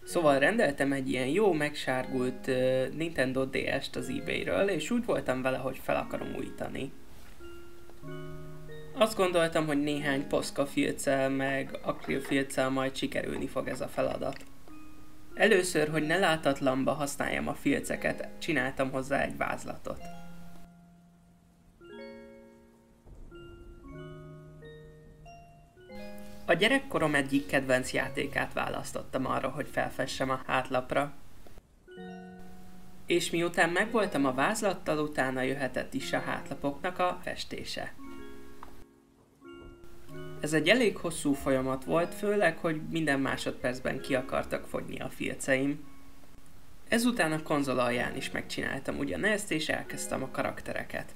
Szóval rendeltem egy ilyen jó megsárgult Nintendo DS-t az eBay-ről, és úgy voltam vele, hogy fel akarom újítani. Azt gondoltam, hogy néhány poszka filccel meg akrilfilccel majd sikerülni fog ez a feladat. Először, hogy ne látatlanba használjam a filceket, csináltam hozzá egy vázlatot. A gyerekkorom egyik kedvenc játékát választottam arra, hogy felfessem a hátlapra. És miután megvoltam a vázlattal, utána jöhetett is a hátlapoknak a festése. Ez egy elég hosszú folyamat volt, főleg, hogy minden másodpercben ki akartak fogyni a filceim. Ezután a konzol alján is megcsináltam ugyanezt, és elkezdtem a karaktereket.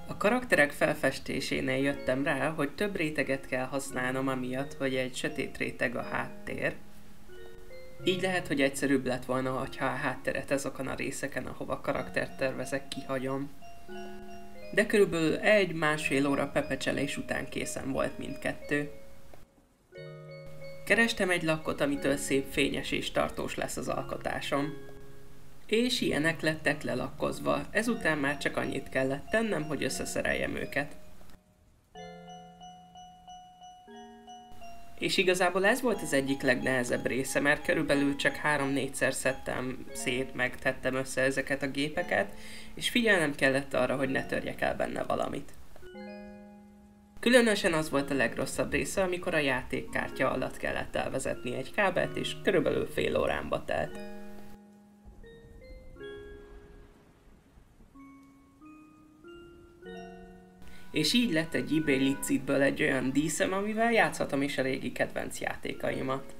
A karakterek felfestésénél jöttem rá, hogy több réteget kell használnom amiatt, hogy egy sötét réteg a háttér. Így lehet, hogy egyszerűbb lett volna, ha a hátteret azokon a részeken, ahova karaktert tervezek, kihagyom. De körülbelül 1-1,5 óra pepecselés után készen volt mindkettő. Kerestem egy lakkot, amitől szép fényes és tartós lesz az alkotásom. És ilyenek lettek lelakkozva, ezután már csak annyit kellett tennem, hogy összeszereljem őket. És igazából ez volt az egyik legnehezebb része, mert körülbelül csak 3-4-szer szedtem szét, meg tettem össze ezeket a gépeket, és figyelnem kellett arra, hogy ne törjek el benne valamit. Különösen az volt a legrosszabb része, amikor a játékkártya alatt kellett elvezetni egy kábelt, és körülbelül fél órámba telt. És így lett egy eBay Licitből egy olyan díszem, amivel játszhatom is a régi kedvenc játékaimat.